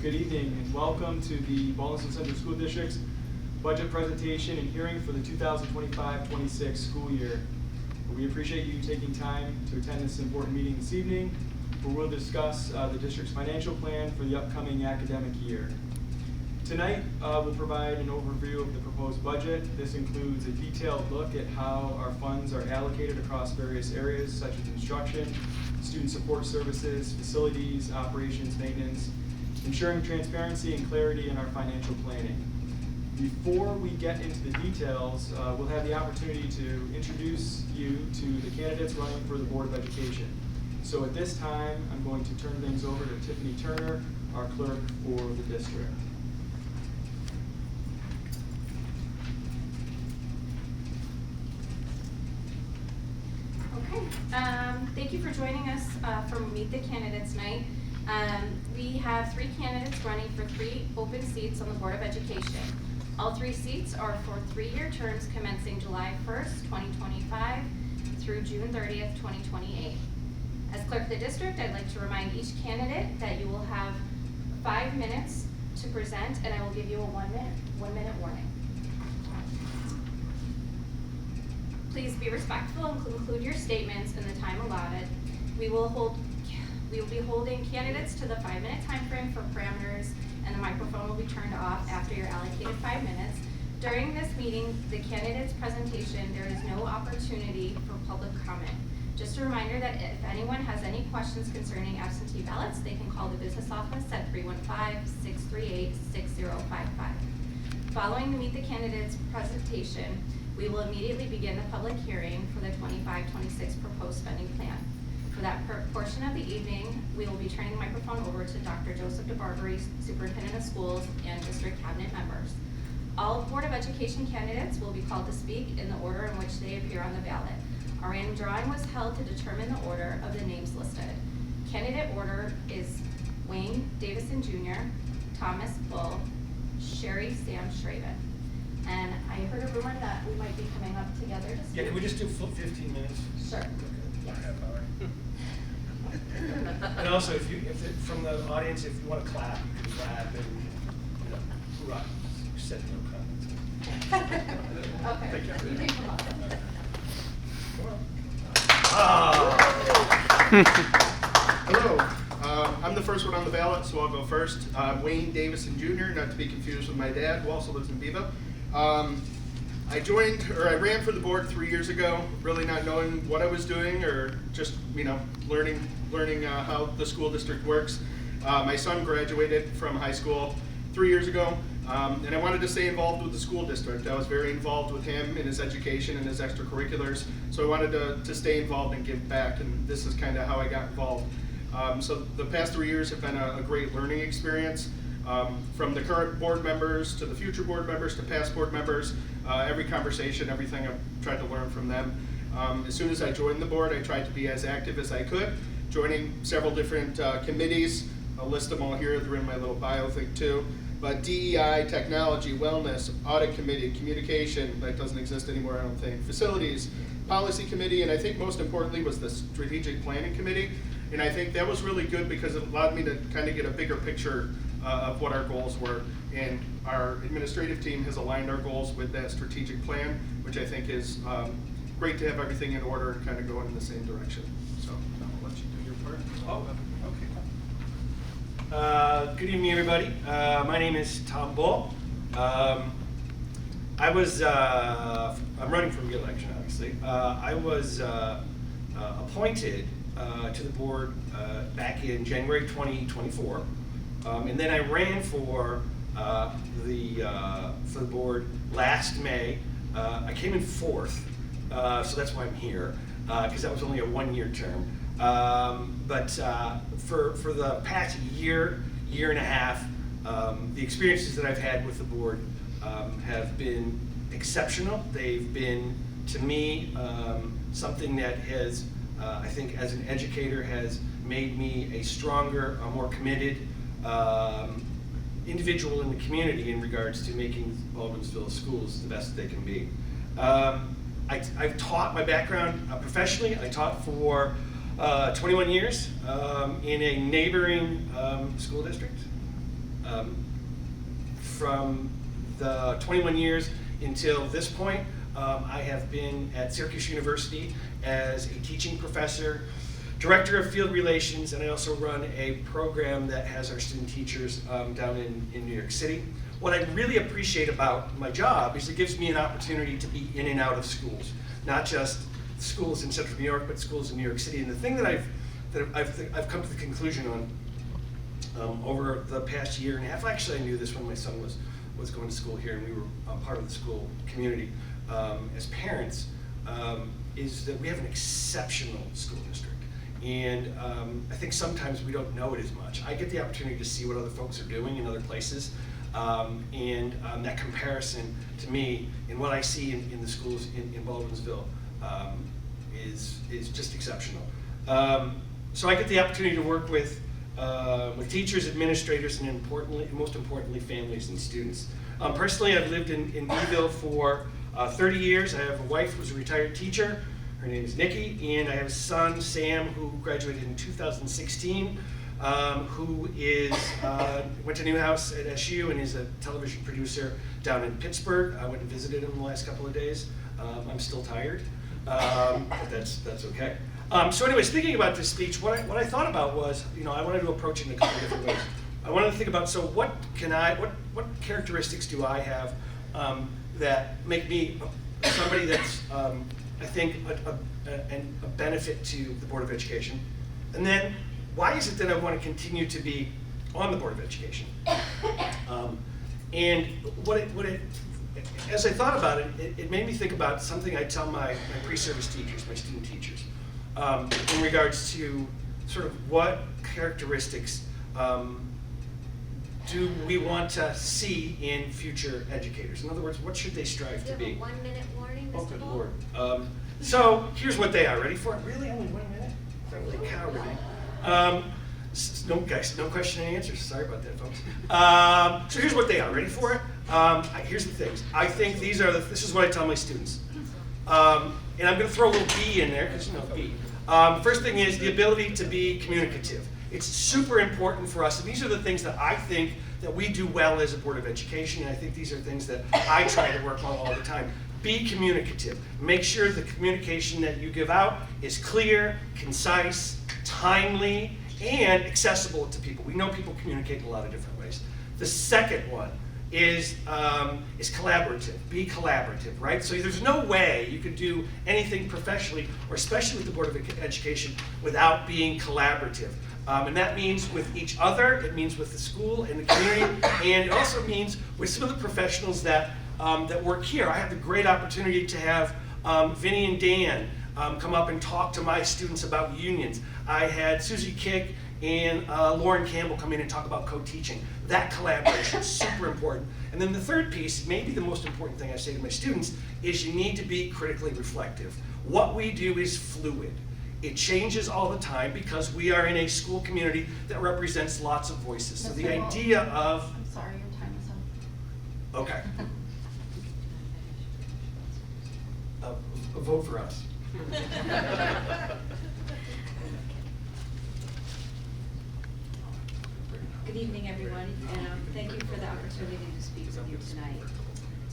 Good evening and welcome to the Baldwin Central School District's budget presentation and hearing for the 2025-26 school year. We appreciate you taking time to attend this important meeting this evening, where we'll discuss the district's financial plan for the upcoming academic year. Tonight, we'll provide an overview of the proposed budget. This includes a detailed look at how our funds are allocated across various areas such as instruction, student support services, facilities, operations, maintenance, ensuring transparency and clarity in our financial planning. Before we get into the details, we'll have the opportunity to introduce you to the candidates running for the Board of Education. So at this time, I'm going to turn things over to Tiffany Turner, our clerk for the district. Okay, thank you for joining us for Meet the Candidates Night. We have 3 candidates running for 3 open seats on the Board of Education. All 3 seats are for 3-year terms commencing July 1st, 2025 through June 30th, 2028. As clerk of the district, I'd like to remind each candidate that you will have 5 minutes to present, and I will give you a 1 minute warning. Please be respectful and conclude your statements in the time allotted. We will be holding candidates to the 5-minute time frame for parameters, and the microphone will be turned off after your allocated 5 minutes. During this meeting, the candidate's presentation, there is no opportunity for public comment. Just a reminder that if anyone has any questions concerning absentee ballots, they can call the business office at 315-638-6055. Following the Meet the Candidates presentation, we will immediately begin the public hearing for the 25-26 proposed spending plan. For that portion of the evening, we will be turning the microphone over to Dr. Joseph DeBarbery, Superintendent of Schools, and District Cabinet members. All Board of Education candidates will be called to speak in the order in which they appear on the ballot. A random drawing was held to determine the order of the names listed. Candidate order is Wayne Davison Jr., Thomas Bull, Sherry Sam Schraven. And I heard a rumor that we might be coming up together to speak. Yeah, can we just do 15 minutes? Sure. Yes. Half hour. And also, from the audience, if you want to clap, you can clap, and hoorah. You said no comments. Okay. Thank you. You can come up. Hello, I'm the first one on the ballot, so I'll go first. Wayne Davison Jr., not to be confused with my dad, who also lives in Bevo. I ran for the board 3 years ago, really not knowing what I was doing or just, learning how the school district works. My son graduated from high school 3 years ago, and I wanted to stay involved with the school district. I was very involved with him in his education and his extracurriculars, so I wanted to stay involved and give back, and this is kind of how I got involved. So the past 3 years have been a great learning experience. From the current board members to the future board members to past board members, every conversation, everything I've tried to learn from them. As soon as I joined the board, I tried to be as active as I could, joining several different committees. I'll list them all here, they're in my little bio thing too. But DEI, technology, wellness, audit committee, communication, that doesn't exist anymore I don't think, facilities, policy committee, and I think most importantly was the strategic planning committee. And I think that was really good because it allowed me to kind of get a bigger picture of what our goals were. And our administrative team has aligned our goals with that strategic plan, which I think is great to have everything in order and kind of going in the same direction. So I'll let you do your part. Oh, okay. Good evening, everybody. My name is Tom Bull. I'm running for re-election, obviously. I was appointed to the board back in January 2024, and then I ran for the board last May. I came in 4th, so that's why I'm here, because that was only a 1-year term. But for the past year and a half, the experiences that I've had with the board have been exceptional. They've been, to me, something that has, I think as an educator, has made me a stronger, a more committed individual in the community in regards to making Baldwinsville schools the best they can be. I've taught my background professionally. I taught for 21 years in a neighboring school district. From the 21 years until this point, I have been at Syracuse University as a teaching professor, director of field relations, and I also run a program that has our student teachers down in New York City. What I really appreciate about my job is it gives me an opportunity to be in and out of schools, not just schools in Central New York, but schools in New York City. And the thing that I've come to the conclusion on over the past year and a half, actually I knew this when my son was going to school here and we were part of the school community as parents, is that we have an exceptional school district. And I think sometimes we don't know it as much. I get the opportunity to see what other folks are doing in other places, and that comparison to me and what I see in the schools in Baldwinsville is just exceptional. So I get the opportunity to work with teachers, administrators, and most importantly, families and students. Personally, I've lived in Beeville for 30 years. I have a wife who's a retired teacher. Her name is Nikki, and I have a son, Sam, who graduated in 2016, who went to Newhouse at SU and is a television producer down in Pittsburgh. I went and visited him the last couple of days. I'm still tired, but that's okay. So anyway, speaking about this speech, what I thought about was, I wanted to approach it in a couple of different ways. I wanted to think about, so what characteristics do I have that make me somebody that's, I think, a benefit to the Board of Education? And then, why is it that I want to continue to be on the Board of Education? And as I thought about it, it made me think about something I tell my pre-service teachers, my student teachers, in regards to sort of what characteristics do we want to see in future educators? In other words, what should they strive to be? Do you have a 1-minute warning, Mr. Oh, good Ball? Lord. So here's what they are. Ready for it? Really? Only 1 minute? Holy cow, really? No, guys, no question and answers. Sorry about that, folks. So here's what they are. Ready for it? Here's the things. I think this is what I tell my students. And I'm going to throw a little B in there, because B. First thing is the ability to be communicative. It's super important for us, and these are the things that I think that we do well as a Board of Education, and I think these are things that I try to work on all the time. Be communicative. Make sure the communication that you give out is clear, concise, timely, and accessible to people. We know people communicate in a lot of different ways. The second one is collaborative. Be collaborative, right? So there's no way you could do anything professionally, or especially with the Board of Education, without being collaborative. And that means with each other, it means with the school and the community, and it also means with some of the professionals that work here. I have the great opportunity to have Vinny and Dan come up and talk to my students about unions. I had Susie Kick and Lauren Campbell come in and talk about co-teaching. That collaboration is super important. And then the third piece, maybe the most important thing I say to my students, is you need to be critically reflective. What we do is fluid. It changes all the time because we are in a school community that represents lots of voices. So the idea of... I'm sorry, your time is up. Okay. Vote for us. Good evening, everyone, and thank you for the opportunity to speak with you tonight.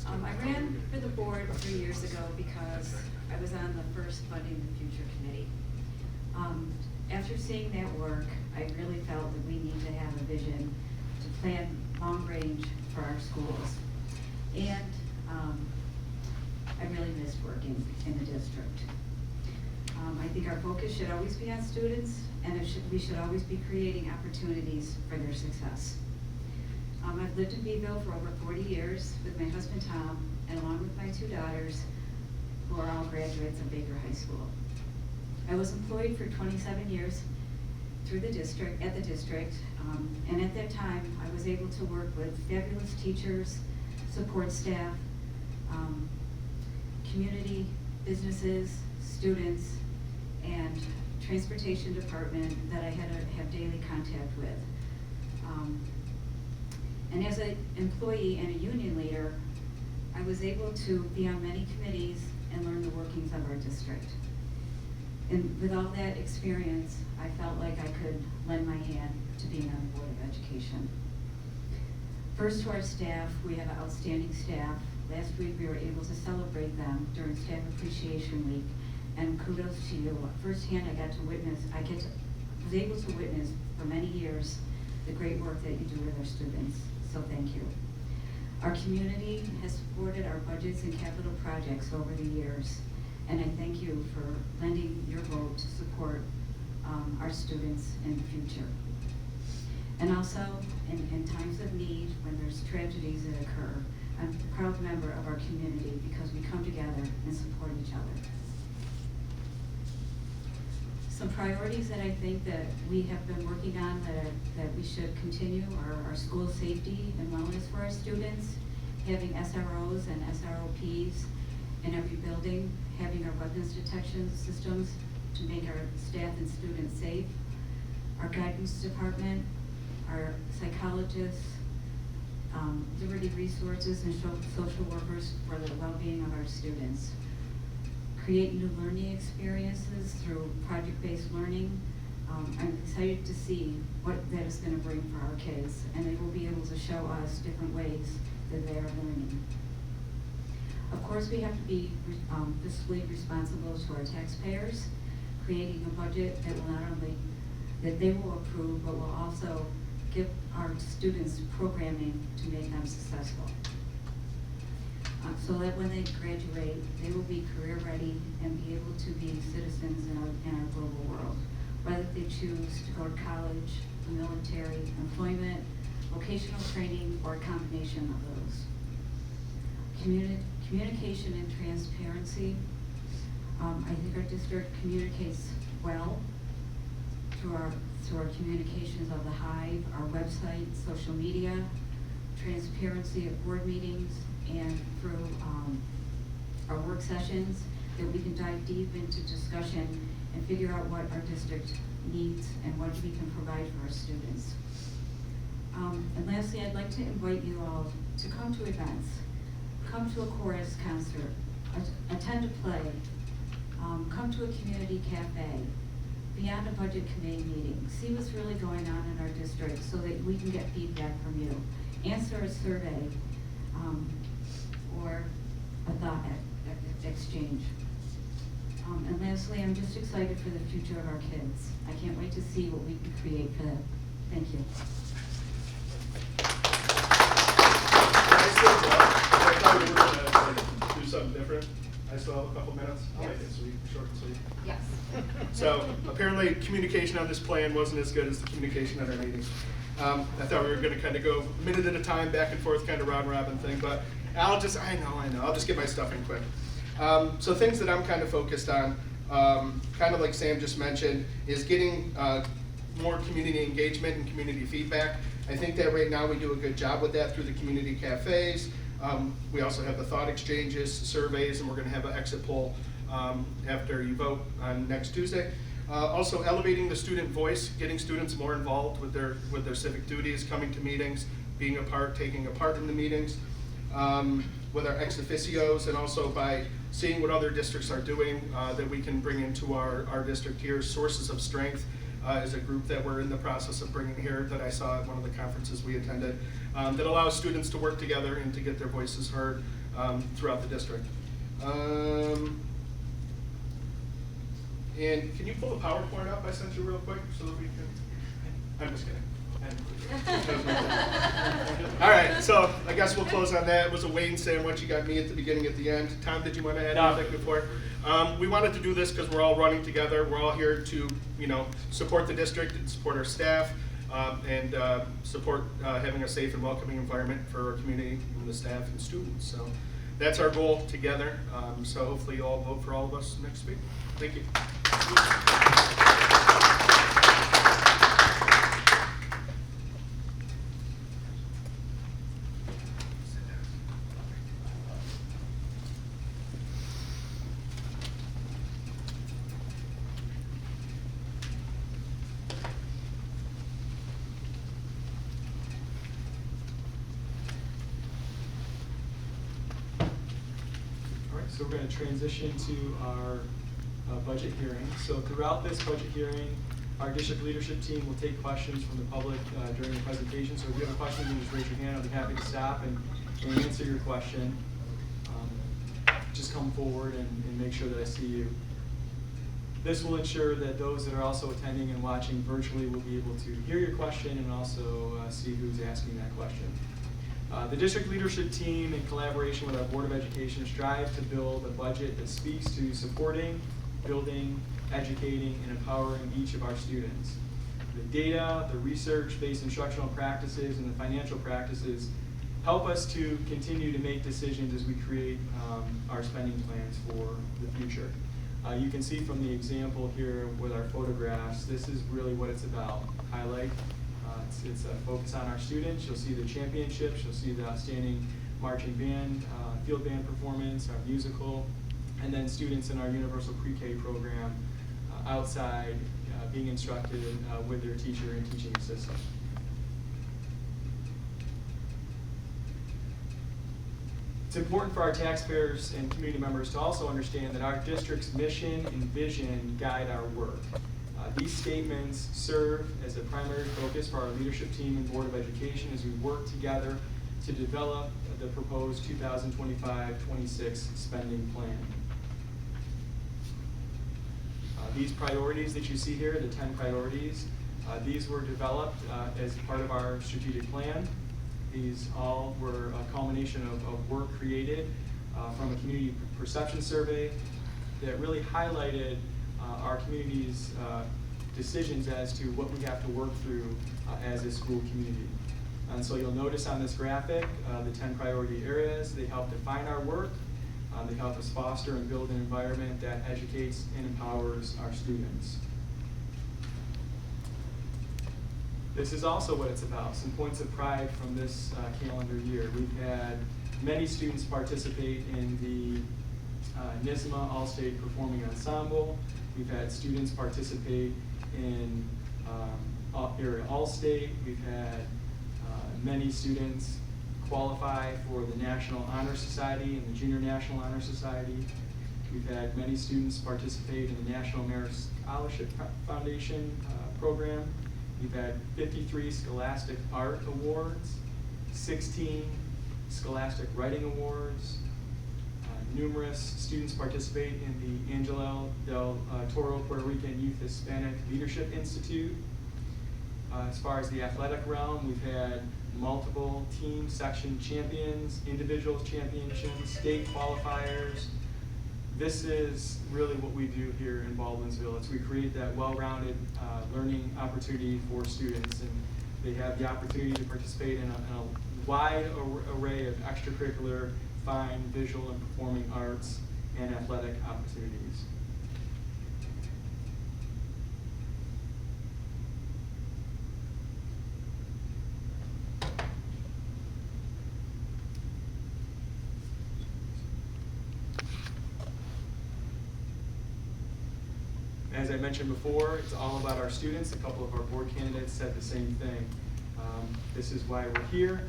I ran for the board 3 years ago because I was on the first Funding the Future committee. After seeing that work, I really felt that we need to have a vision to plan long range for our schools. And I really missed working in the district. I think our focus should always be on students, and we should always be creating opportunities for their success. I've lived in Beeville for over 40 years with my husband Tom, and along with my 2 daughters, who are all graduates of Baker High School. I was employed for 27 years at the district, and at that time, I was able to work with fabulous teachers, support staff, community, businesses, students, and transportation department that I had to have daily contact with. And as an employee and a union leader, I was able to be on many committees and learn the workings of our district. And with all that experience, I felt like I could lend my hand to being on the Board of Education. First, to our staff, we have outstanding staff. Last week, we were able to celebrate them during Staff Appreciation Week, and kudos to you. Firsthand, I was able to witness for many years the great work that you do with our students, so thank you. Our community has supported our budgets and capital projects over the years, and I thank you for lending your vote to support our students in the future. And also, in times of need, when there's tragedies that occur, I'm a proud member of our community because we come together and support each other. Some priorities that I think that we have been working on that we should continue are our school safety and wellness for our students, having SROs and SROPs in every building, having our weapons detection systems to make our staff and students safe, our guidance department, our psychologists, Liberty Resources and social workers for the well-being of our students. Create new learning experiences through project-based learning. I'm excited to see what that is going to bring for our kids, and they will be able to show us different ways that they are learning. Of course, we have to be fiscally responsible to our taxpayers, creating a budget that will not only, that they will approve, but will also give our students programming to make them successful. So that when they graduate, they will be career ready and be able to be citizens in our global world, whether they choose to go to college, the military, employment, vocational training, or a combination of those. Communication and transparency. I think our district communicates well through our communications of the Hive, our website, social media, transparency at board meetings, and through our work sessions, that we can dive deep into discussion and figure out what our district needs and what we can provide for our students. And lastly, I'd like to invite you all to come to events, come to a chorus concert, attend a play, come to a community cafe, be on a budget committee meeting, see what's really going on in our district so that we can get feedback from you, answer a survey, or a thought exchange. And lastly, I'm just excited for the future of our kids. I can't wait to see what we can create for them. Thank you. I thought we were going to do something different. I still have a couple minutes. I'll make it sweet, short and sweet. Yes. So apparently communication on this plan wasn't as good as the communication at our meetings. I thought we were going to kind of go a minute at a time, back and forth, kind of round robin thing, but I know, I'll just get my stuff in quick. So things that I'm kind of focused on, kind of like Sam just mentioned, is getting more community engagement and community feedback. I think that right now we do a good job with that through the community cafes. We also have the thought exchanges, surveys, and we're going to have an exit poll after you vote on next Tuesday. Also elevating the student voice, getting students more involved with their civic duties, coming to meetings, being a part, taking a part in the meetings, with our ex officios, and also by seeing what other districts are doing that we can bring into our district here. Sources of Strength is a group that we're in the process of bringing here that I saw at one of the conferences we attended that allows students to work together and to get their voices heard throughout the district. And can you pull the PowerPoint up I sent you real quick so that we can, I'm just kidding. All right, so I guess we'll close on that. It was a Wayne sandwich. You got me at the beginning, at the end. Tom, did you want to add anything before? We wanted to do this because we're all running together. We're all here to, support the district and support our staff and support having a safe and welcoming environment for our community and the staff and students. So that's our goal together. So hopefully you all vote for all of us next week. Thank you. So we're going to transition to our budget hearing. So throughout this budget hearing, Our district leadership team will take questions from the public during the presentation, so if you have a question, you can just raise your hand. I'll be happy to stop and answer your question. Just come forward and make sure that I see you. This will ensure that those that are also attending and watching virtually will be able to hear your question and also see who's asking that question. The district leadership team, in collaboration with our Board of Education, strive to build a budget that speaks to supporting, building, educating, and empowering each of our students. The data, the research-based instructional practices, and the financial practices help us to continue to make decisions as we create our spending plans for the future. You can see from the example here with our photographs, this is really what it's about. Highlight, it's a focus on our students. You'll see the championships, you'll see the outstanding marching band, field band performance, our musical, and then students in our universal pre-K program outside being instructed with their teacher and teaching assistant. It's important for our taxpayers and community members to also understand that our district's mission and vision guide our work. These statements serve as a primary focus for our leadership team and Board of Education as we work together to develop the proposed 2025-26 spending plan. These priorities that you see here, the 10 priorities, these were developed as part of our strategic plan. These all were a culmination of work created from a community perception survey that really highlighted our community's decisions as to what we have to work through as a school community. And so you'll notice on this graphic the 10 priority areas. They help define our work. They help us foster and build an environment that educates and empowers our students. This is also what it's about, some points of pride from this calendar year. We've had many students participate in the NISMA All-State Performing Ensemble. We've had students participate in Area All-State. We've had many students qualify for the National Honor Society and the Junior National Honor Society. We've had many students participate in the National Merit Scholarship Foundation program. We've had 53 Scholastic Art Awards, 16 Scholastic Writing Awards. Numerous students participate in the Angelo del Toro Puerto Rican Youth Hispanic Leadership Institute. As far as the athletic realm, we've had multiple team section champions, individual championships, state qualifiers. This is really what we do here in Baldwinsville. It's we create that well-rounded learning opportunity for students, and they have the opportunity to participate in a wide array of extracurricular, fine, visual, and performing arts and athletic opportunities. As I mentioned before, it's all about our students. A couple of our board candidates said the same thing. This is why we're here.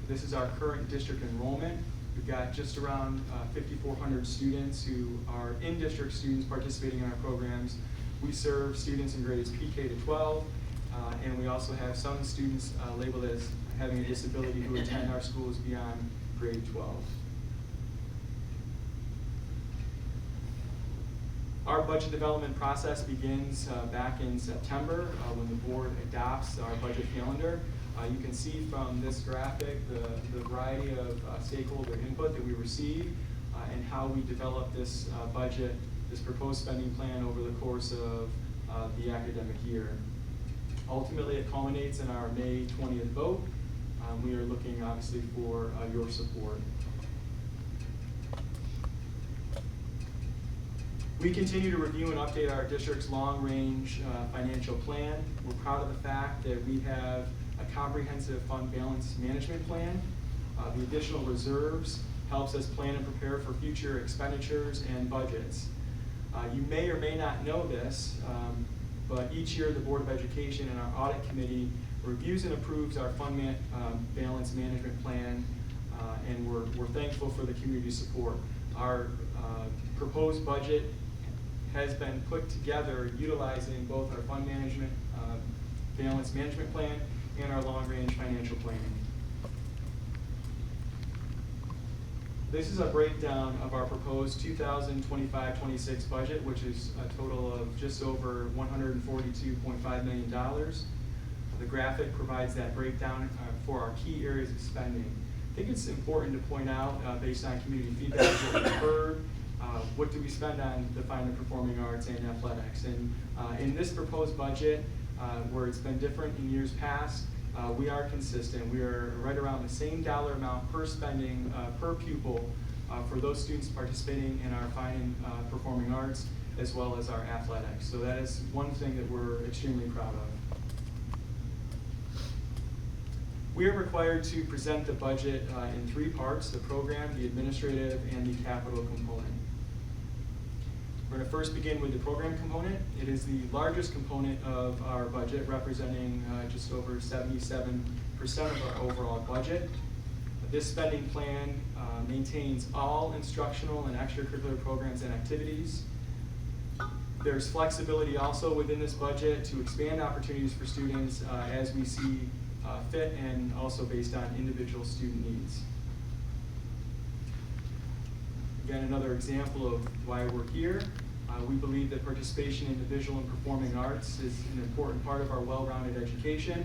This is our current district enrollment. We've got just around 5,400 students who are in-district students participating in our programs. We serve students in grades PK to 12, and we also have some students labeled as having a disability who attend our schools beyond grade 12. Our budget development process begins back in September when the board adopts our budget calendar. You can see from this graphic the variety of stakeholder input that we receive and how we develop this budget, this proposed spending plan over the course of the academic year. Ultimately, it culminates in our May 20th vote. We are looking obviously for your support. We continue to review and update our district's long-range financial plan. We're proud of the fact that we have a comprehensive fund balance management plan. The additional reserves helps us plan and prepare for future expenditures and budgets. You may or may not know this, but each year the Board of Education and our audit committee reviews and approves our fund balance management plan, and we're thankful for the community support. Our proposed budget has been put together utilizing both our fund management, balance management plan and our long-range financial planning. This is a breakdown of our proposed 2025-26 budget, which is a total of just over $142.5 million. The graphic provides that breakdown for our key areas of spending. I think it's important to point out, based on community feedback, what we've heard, what do we spend on the fine and performing arts and athletics. And in this proposed budget, where it's been different in years past, we are consistent. We are right around the same dollar amount per spending per pupil for those students participating in our fine and performing arts as well as our athletics. So that is one thing that we're extremely proud of. We are required to present the budget in three parts: the program, the administrative, and the capital component. We're going to first begin with the program component. It is the largest component of our budget, representing just over 77% of our overall budget. This spending plan maintains all instructional and extracurricular programs and activities. There's flexibility also within this budget to expand opportunities for students as we see fit, and also based on individual student needs. Again, another example of why we're here. We believe that participation in the visual and performing arts is an important part of our well-rounded education.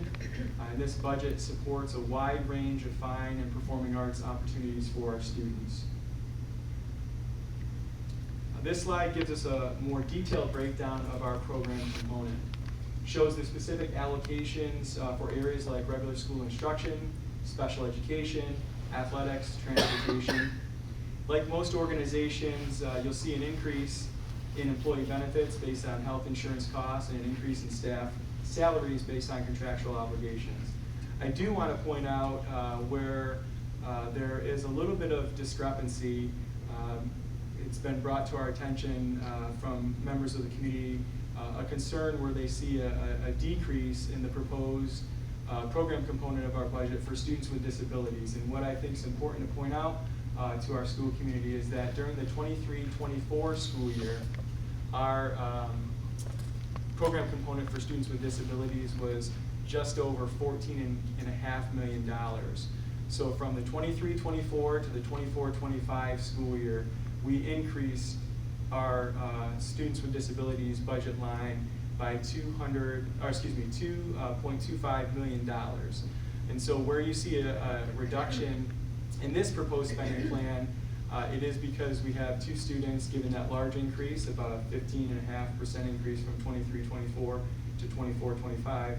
And this budget supports a wide range of fine and performing arts opportunities for our students. This slide gives us a more detailed breakdown of our program component. Shows the specific allocations for areas like regular school instruction, special education, athletics, transportation. Like most organizations, you'll see an increase in employee benefits based on health insurance costs and an increase in staff salaries based on contractual obligations. I do want to point out where there is a little bit of discrepancy. It's been brought to our attention from members of the community, a concern where they see a decrease in the proposed program component of our budget for students with disabilities. And what I think is important to point out to our school community is that during the 23-24 school year, our program component for students with disabilities was just over $14.5 million. So from the 23-24 to the 24-25 school year, we increased our students with disabilities budget line by $2.25 million. And so where you see a reduction in this proposed spending plan, it is because we have two students given that large increase, about a 15.5% increase from 23-24 to 24-25.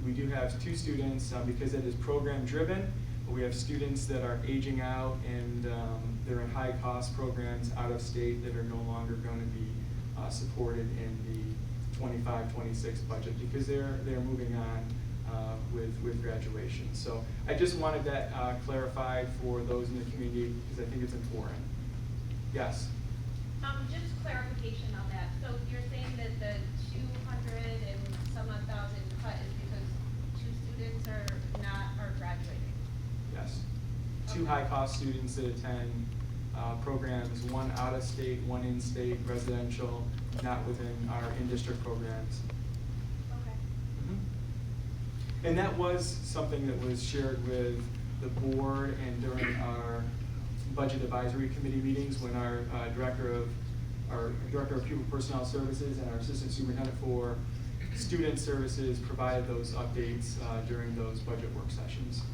We do have two students, because it is program driven, but we have students that are aging out and they're in high cost programs out of state that are no longer going to be supported in the 25-26 budget because they're moving on with graduation. So I just wanted that clarified for those in the community because I think it's important. Yes? Just clarification on that. So you're saying that the 200 and some odd thousand cut is because two students are graduating? Yes. Two Okay. high-cost students that attend programs, one out-of-state, one in-state, residential, not within our in-district programs. Okay. And that was something that was shared with the board and during our budget advisory committee meetings when our director of pupil personnel services and our assistant superintendent for student services provided those updates during those budget work sessions.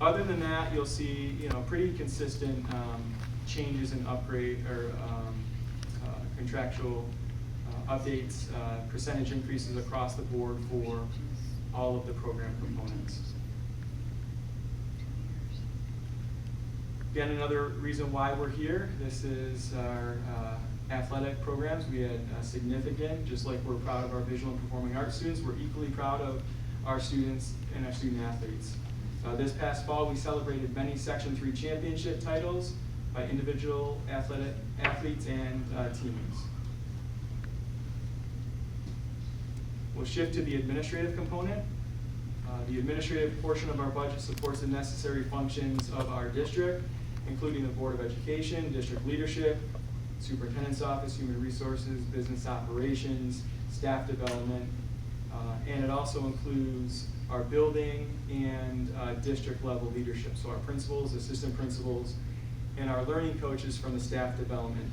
Other than that, you'll see pretty consistent changes in upgrade or contractual updates, percentage increases across the board for all of the program components. Again, another reason why we're here, this is our athletic programs. We had significant, just like we're proud of our visual and performing arts students, we're equally proud of our students and our student athletes. This past fall, we celebrated many Section 3 championship titles by individual athletes and teams. We'll shift to the administrative component. The administrative portion of our budget supports the necessary functions of our district, including the Board of Education, district leadership, superintendent's office, human resources, business operations, staff development, and it also includes our building and district level leadership. So our principals, assistant principals, and our learning coaches from the staff development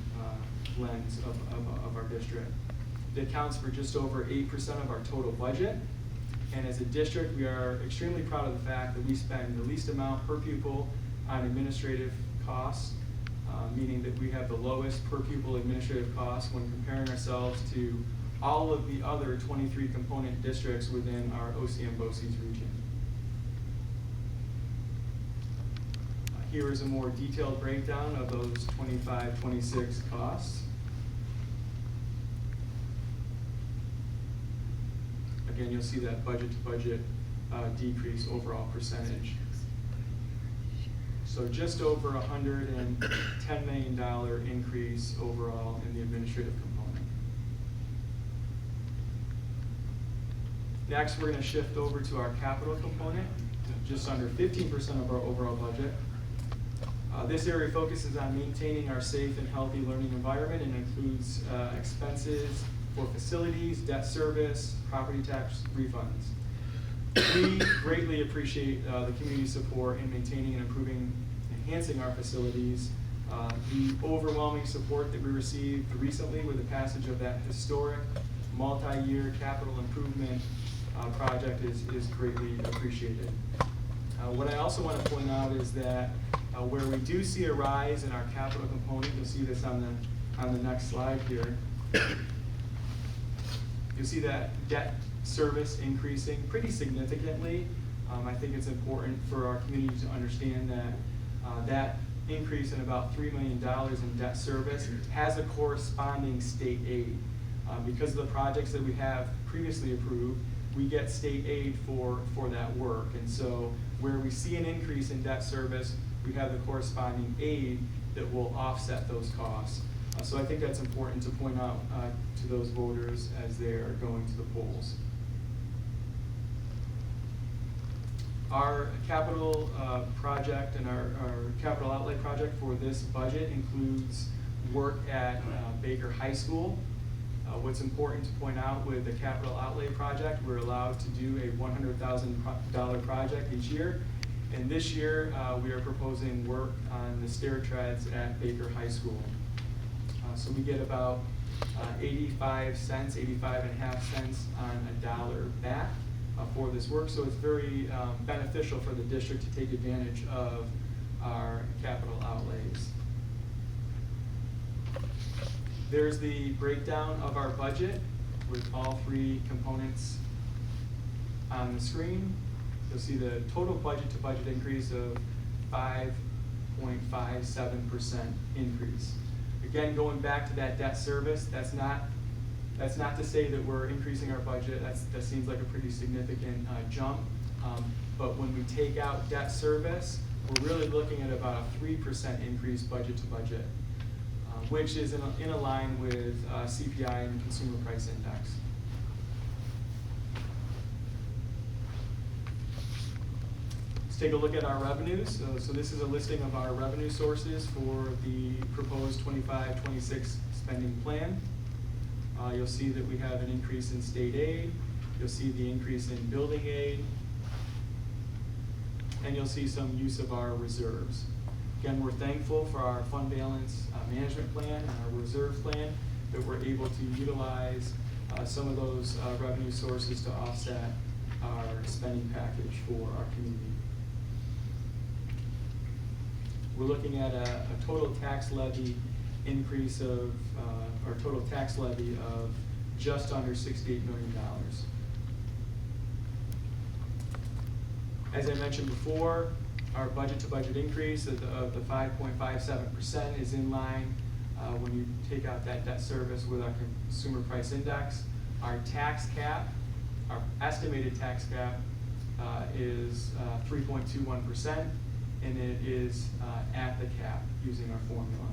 lens of our district. It accounts for just over 8% of our total budget. And as a district, we are extremely proud of the fact that we spend the least amount per pupil on administrative costs, meaning that we have the lowest per pupil administrative costs when comparing ourselves to all of the other 23 component districts within our OCM-BOCES region. Here is a more detailed breakdown of those 25-26 costs. Again, you'll see that budget to budget decrease overall percentage. So just over $110 million increase overall in the administrative component. Next, we're going to shift over to our capital component, just under 15% of our overall budget. This area focuses on maintaining our safe and healthy learning environment and includes expenses for facilities, debt service, property tax refunds. We greatly appreciate the community support in maintaining and improving, enhancing our facilities. The overwhelming support that we received recently with the passage of that historic multi-year capital improvement project is greatly appreciated. What I also want to point out is that where we do see a rise in our capital component, you'll see this on the next slide here. You'll see that debt service increasing pretty significantly. I think it's important for our community to understand that that increase in about $3 million in debt service has a corresponding state aid. Because of the projects that we have previously approved, we get state aid for that work. And so where we see an increase in debt service, we have the corresponding aid that will offset those costs. So I think that's important to point out to those voters as they are going to the polls. Our capital project and our capital outlay project for this budget includes work at Baker High School. What's important to point out with the capital outlay project, we're allowed to do a $100,000 project each year. And this year, we are proposing work on the stair treads at Baker High School. So we get about 85 cents, 85.5 cents on a dollar back for this work. So it's very beneficial for the district to take advantage of our capital outlays. There's the breakdown of our budget with all three components on the screen. You'll see the total budget to budget increase of 5.57% increase. Again, going back to that debt service, that's not to say that we're increasing our budget. That seems like a pretty significant jump. But when we take out debt service, we're really looking at about a 3% increase budget to budget, which is in a line with CPI and Consumer Price Index. Let's take a look at our revenues. So this is a listing of our revenue sources for the proposed 25-26 spending plan. You'll see that we have an increase in state aid. You'll see the increase in building aid. And you'll see some use of our reserves. Again, we're thankful for our fund balance management plan and our reserve plan that we're able to utilize some of those revenue sources to offset our spending package for our community. We're looking at a total tax levy increase of, or total tax levy of just under $68 million. As I mentioned before, our budget to budget increase of the 5.57% is in line when you take out that debt service with our Consumer Price Index. Our tax cap, our estimated tax cap is 3.21%, and it is at the cap using our formula.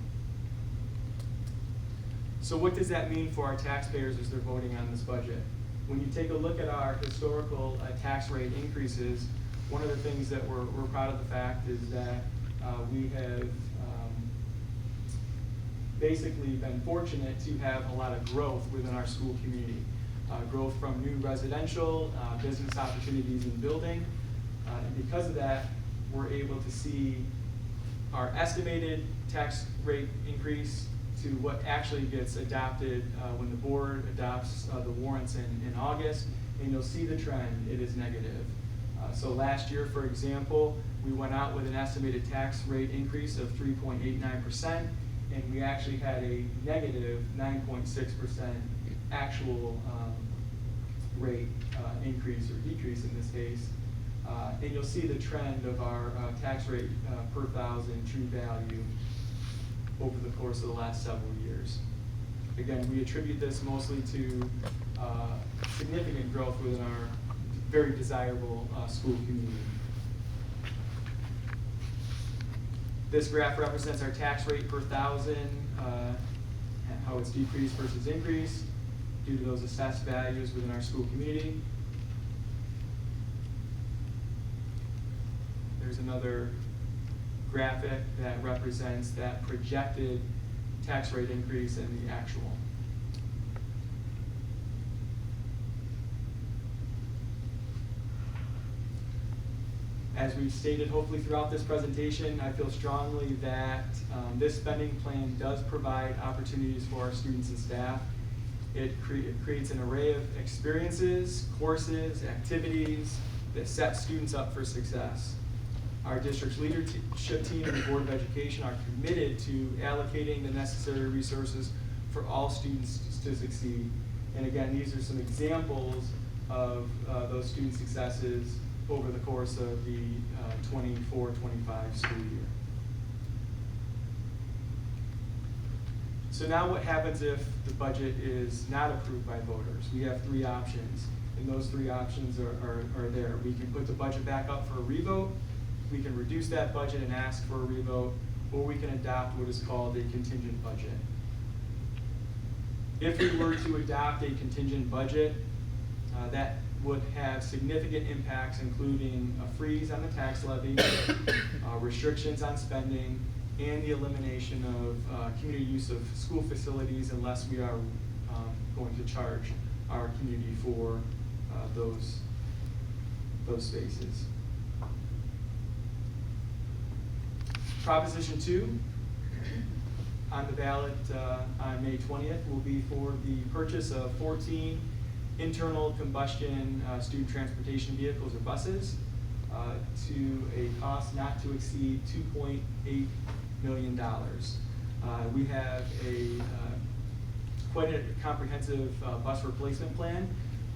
So what does that mean for our taxpayers as they're voting on this budget? When you take a look at our historical tax rate increases, one of the things that we're proud of the fact is that we have basically been fortunate to have a lot of growth within our school community. Growth from new residential, business opportunities in building. And because of that, we're able to see our estimated tax rate increase to what actually gets adopted when the board adopts the warrants in August. And you'll see the trend, it is negative. So last year, for example, we went out with an estimated tax rate increase of 3.89%, and we actually had a negative 9.6% actual rate increase or decrease in this case. And you'll see the trend of our tax rate per thousand true value over the course of the last several years. Again, we attribute this mostly to significant growth within our very desirable school community. This graph represents our tax rate per thousand, how it's decreased versus increased due to those assessed values within our school community. There's another graphic that represents that projected tax rate increase and the actual. As we've stated hopefully throughout this presentation, I feel strongly that this spending plan does provide opportunities for our students and staff. It creates an array of experiences, courses, activities that set students up for success. Our district's leadership team and the Board of Education are committed to allocating the necessary resources for all students to succeed. And again, these are some examples of those student successes over the course of the 24-25 school year. So now what happens if the budget is not approved by voters? We have three options, and those three options are there. We can put the budget back up for a revote, we can reduce that budget and ask for a revote, or we can adopt what is called a contingent budget. If we were to adopt a contingent budget, that would have significant impacts, including a freeze on the tax levy, restrictions on spending, and the elimination of community use of school facilities unless we are going to charge our community for those spaces. Proposition 2 on the ballot on May 20th will be for the purchase of 14 internal combustion student transportation vehicles or buses to a cost not to exceed $2.8 million. We have quite a comprehensive bus replacement plan.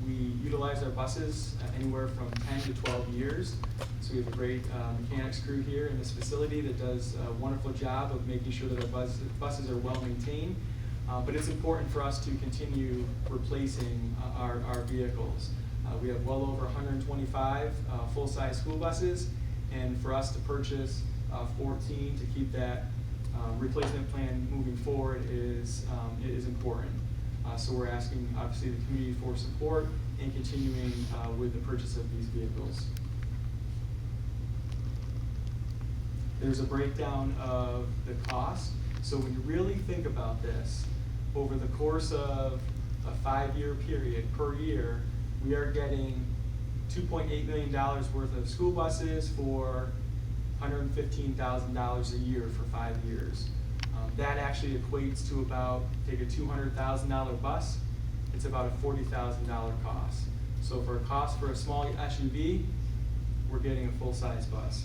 We utilize our buses anywhere from 10 to 12 years. So we have a great mechanics crew here in this facility that does a wonderful job of making sure that our buses are well maintained. But it's important for us to continue replacing our vehicles. We have well over 125 full-size school buses, and for us to purchase 14 to keep that replacement plan moving forward is important. So we're asking, obviously, the community for support in continuing with the purchase of these vehicles. There's a breakdown of the cost. So when you really think about this, over the course of a 5-year period per year, we are getting $2.8 million worth of school buses for $115,000 a year for 5 years. That actually equates to about, take a $200,000 bus, it's about a $40,000 cost. So for a cost for a small SUV, we're getting a full-size bus.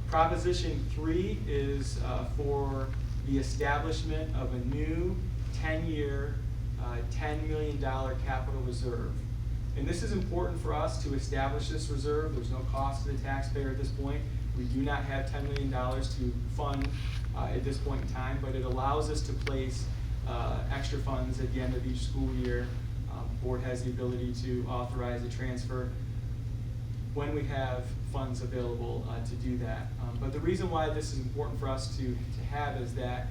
Proposition 3 is for the establishment of a new 10-year, $10 million capital reserve. And this is important for us to establish this reserve. There's no cost to the taxpayer at this point. We do not have $10 million to fund at this point in time, but it allows us to place extra funds at the end of each school year. Board has the ability to authorize a transfer when we have funds available to do that. But the reason why this is important for us to have is that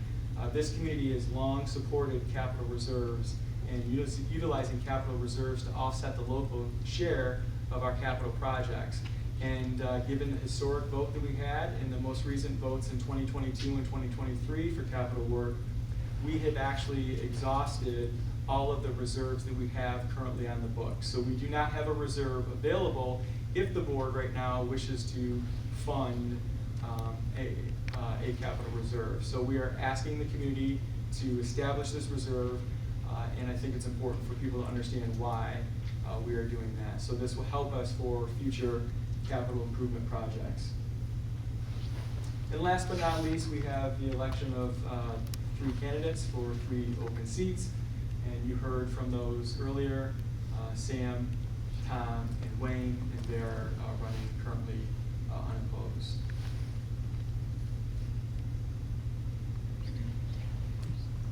this community has long supported capital reserves and utilizing capital reserves to offset the local share of our capital projects. And given the historic vote that we had and the most recent votes in 2022 and 2023 for capital work, we have actually exhausted all of the reserves that we have currently on the books. So we do not have a reserve available if the board right now wishes to fund a capital reserve. So we are asking the community to establish this reserve, and I think it's important for people to understand why we are doing that. So this will help us for future capital improvement projects. And last but not least, we have the election of 3 candidates for 3 open seats. And you heard from those earlier, Sam, Tom, and Wayne, and they're running currently unopposed.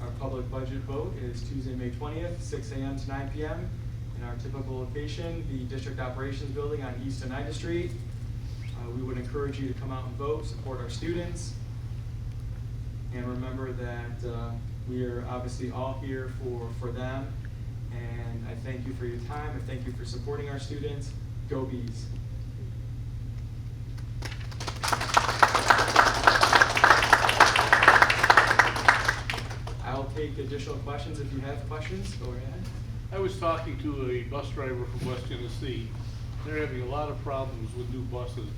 Our public budget vote is Tuesday, May 20th, 6 a.m. to 9 p.m. in our typical location, the District Operations Building on East Oneida Street. We would encourage you to come out and vote, support our students. And remember that we are obviously all here for them. And I thank you for your time. I thank you for supporting our students. Go Bees. I'll take additional questions if you have questions. Go ahead. I was talking to a bus driver from West Tennessee. They're having a lot of problems with new buses.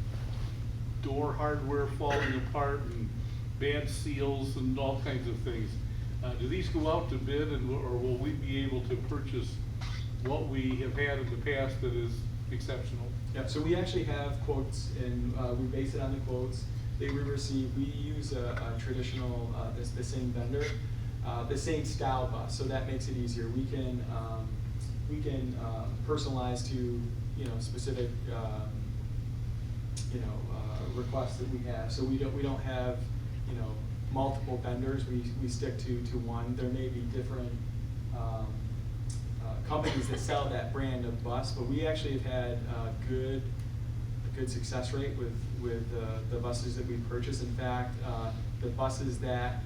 Door hardware falling apart and bad seals and all kinds of things. Do these go out to bid, or will we be able to purchase what we have had in the past that is exceptional? Yep, so we actually have quotes, and we base it on the quotes that we receive. We use a traditional, the same vendor, the same style bus, so that makes it easier. We can personalize to specific requests that we have. So we don't have multiple vendors. We stick to one. There may be different companies that sell that brand of bus, but we actually have had a good success rate with the buses that we purchased. In fact, the buses that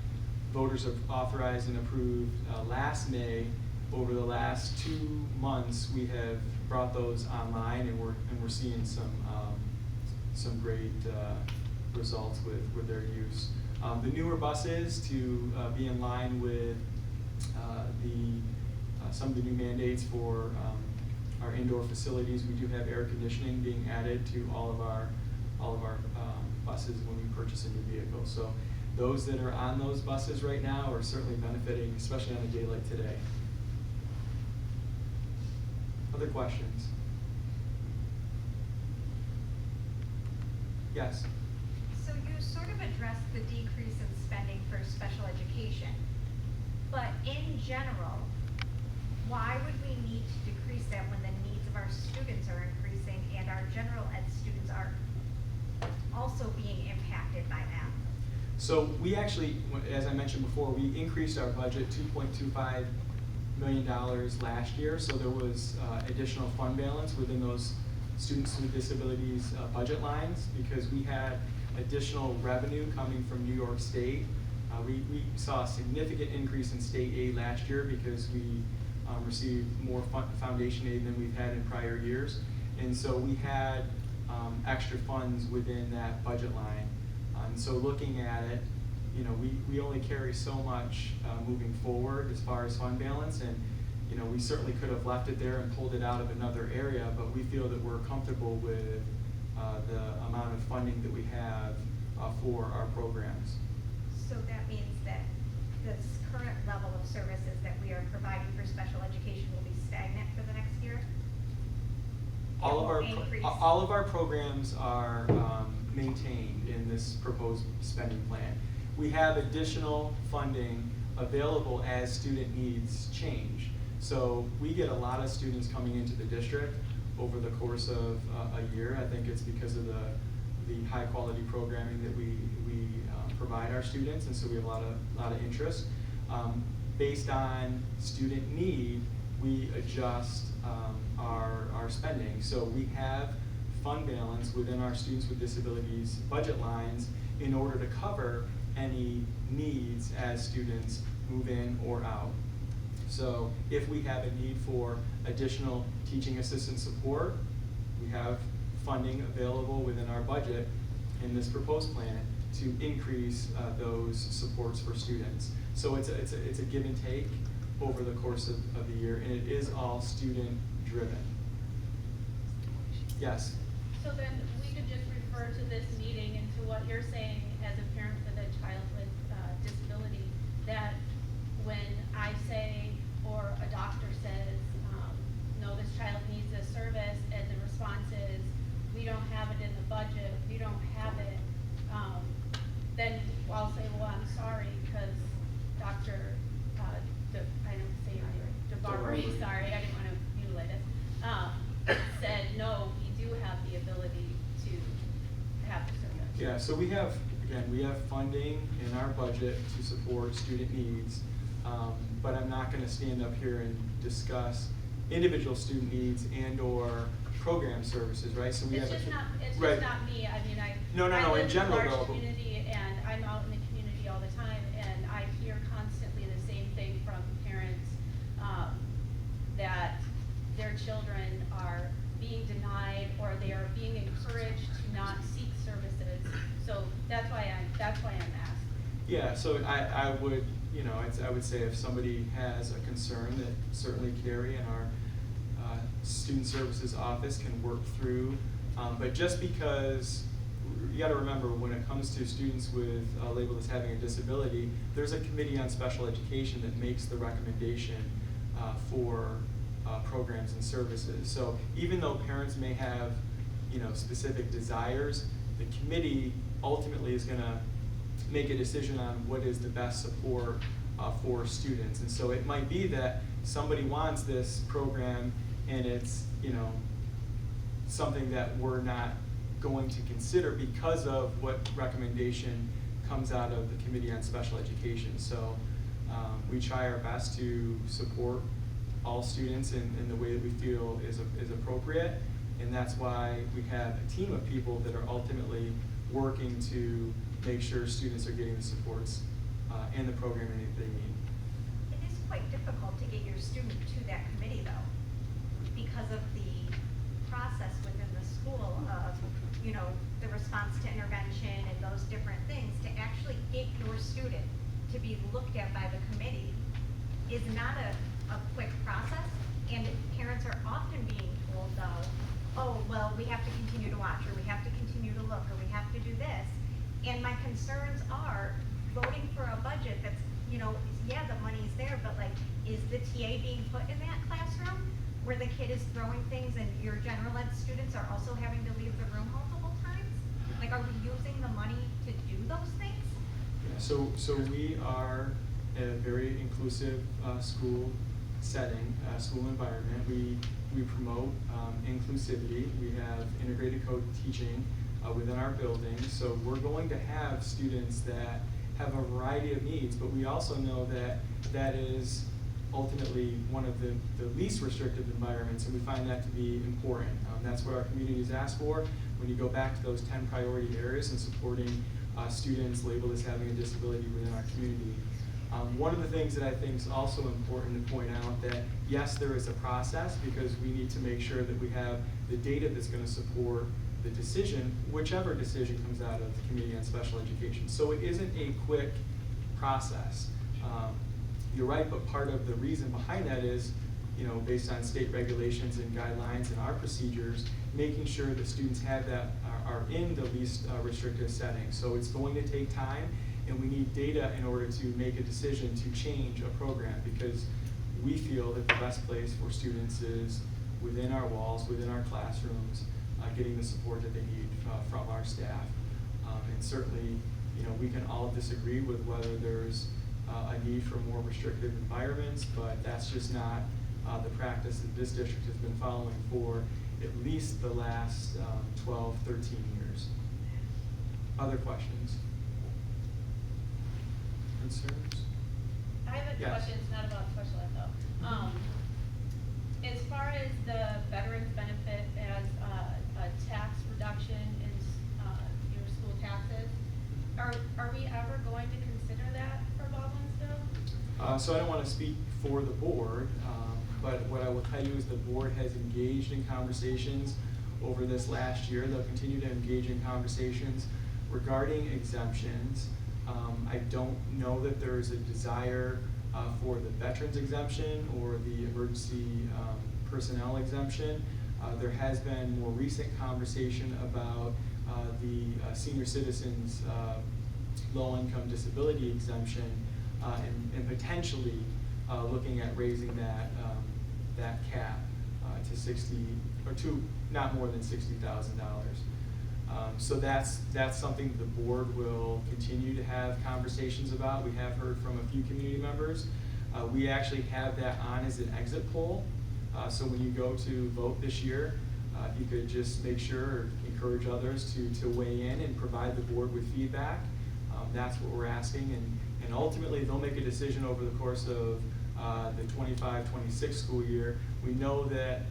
voters have authorized and approved last May, over the last 2 months, we have brought those online, and we're seeing some great results with their use. The newer buses, to be in line with some of the new mandates for our indoor facilities, we do have air conditioning being added to all of our buses when we purchase a new vehicle. So those that are on those buses right now are certainly benefiting, especially on a day like today. Other questions? Yes? So you sort of addressed the decrease in spending for special education, but in general, why would we need to decrease that when the needs of our students are increasing and our general ed students are also being impacted by that? So we actually, as I mentioned before, we increased our budget $2.25 million last year, so there was additional fund balance within those students with disabilities budget lines, because we had additional revenue coming from New York State. We saw a significant increase in state aid last year because we received more foundation aid than we've had in prior years. And so we had extra funds within that budget line. And so looking at it, we only carry so much moving forward as far as fund balance, and we certainly could have left it there and pulled it out of another area, but we feel that we're comfortable with the amount of funding that we have for our programs. So that means that this current level of services that we are providing for special education will be stagnant for the next year? All Increase. of our programs are maintained in this proposed spending plan. We have additional funding available as student needs change. So we get a lot of students coming into the district over the course of a year. I think it's because of the high quality programming that we provide our students, and so we have a lot of interest. Based on student need, we adjust our spending. So we have fund balance within our students with disabilities budget lines in order to cover any needs as students move in or out. So if we have a need for additional teaching assistant support, we have funding available within our budget in this proposed plan to increase those supports for students. So it's a give and take over the course of the year, and it is all student driven. Yes? So then we could just refer to this meeting and to what you're saying as a parent with a child with disability, that when I say, or a doctor says, no, this child needs this service, and the response is, we don't have it in the budget, we don't have it, then I'll say, well, I'm sorry, because Dr. I don't say your name, DeBarberie, sorry, I didn't want to mutilate it, said, no, we do have the ability to have the service. Yeah, so we have funding in our budget to support student needs, but I'm not gonna stand up here and discuss individual student needs and or program services, right? So we It's have just not, it's right. just not me, I mean, No, I live in general in a though. large community, and I'm out in the community all the time, and I hear constantly the same thing from parents, that their children are being denied, or they are being encouraged to not seek services, so that's why I'm asking. Yeah, so I would, I would say if somebody has a concern, that certainly Carrie and our student services office can work through. But just because, you gotta remember, when it comes to students with labeled as having a disability, there's a committee on special education that makes the recommendation for programs and services. So even though parents may have, specific desires, the committee ultimately is gonna make a decision on what is the best support for students. And so it might be that somebody wants this program and it's, something that we're not going to consider because of what recommendation comes out of the Committee on Special Education. So we try our best to support all students in the way that we feel is appropriate, and that's why we have a team of people that are ultimately working to make sure students are getting the supports and the programming that they need. It is quite difficult to get your student to that committee though, because of the process within the school of, the response to intervention and those different things. To actually get your student to be looked at by the committee is not a quick process, and parents are often being told though, oh, well, we have to continue to watch, or we have to continue to look, or we have to do this. And my concerns are voting for a budget that's, yeah, the money's there, but like, is the TA being put in that classroom where the kid is throwing things and your general ed students are also having to leave the room multiple times? Like, are we using the money to do those things? Yeah, so we are a very inclusive school setting, school environment. We promote inclusivity. We have integrated co-teaching within our building. So we're going to have students that have a variety of needs, but we also know that that is ultimately one of the least restrictive environments, and we find that to be important. That's what our communities ask for. When you go back to those 10 priority areas and supporting students labeled as having a disability within our community. One of the things that I think is also important to point out that, yes, there is a process, because we need to make sure that we have the data that's going to support the decision, whichever decision comes out of the Committee on Special Education. So it isn't a quick process. You're right, but part of the reason behind that is, based on state regulations and guidelines and our procedures, making sure that students have that, are in the least restrictive setting. So it's going to take time, and we need data in order to make a decision to change a program, because we feel that the best place for students is within our walls, within our classrooms, getting the support that they need from our staff. And certainly, we can all disagree with whether there's a need for more restrictive environments, but that's just not the practice that this district has been following for at least the last 12, 13 years. Other questions? Concerns? I have a Yes. question, it's not about special ed though. As far as the veterans benefit as a tax reduction in your school taxes, are we ever going to consider that for Baldwinsville? So I don't want to speak for the board, but what I will tell you is the board has engaged in conversations over this last year. They'll continue to engage in conversations regarding exemptions. I don't know that there is a desire for the veterans exemption or the emergency personnel exemption. There has been more recent conversation about the senior citizens low-income disability exemption and potentially looking at raising that cap to 60 or to not more than $60,000. So that's something the board will continue to have conversations about. We have heard from a few community members. We actually have that on as an exit poll. So when you go to vote this year, if you could just make sure or encourage others to weigh in and provide the board with feedback. That's what we're asking, and ultimately they'll make a decision over the course of the 25-26 school year. We know that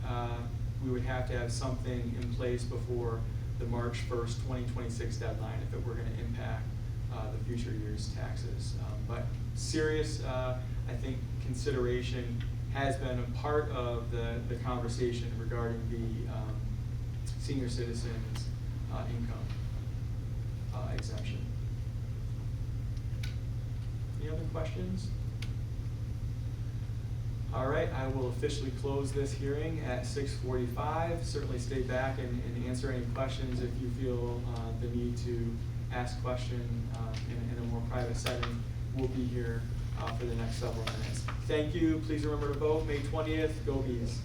we would have to have something in place before the March 1st, 2026 deadline if it were going to impact the future year's taxes. But serious, I think, consideration has been a part of the conversation regarding the senior citizens income exemption. Any other questions? All right, I will officially close this hearing at 6:45. Certainly stay back and answer any questions if you feel the need to ask questions in a more private setting. We'll be here for the next several minutes. Thank you. Please remember to vote May 20th. Go Bees.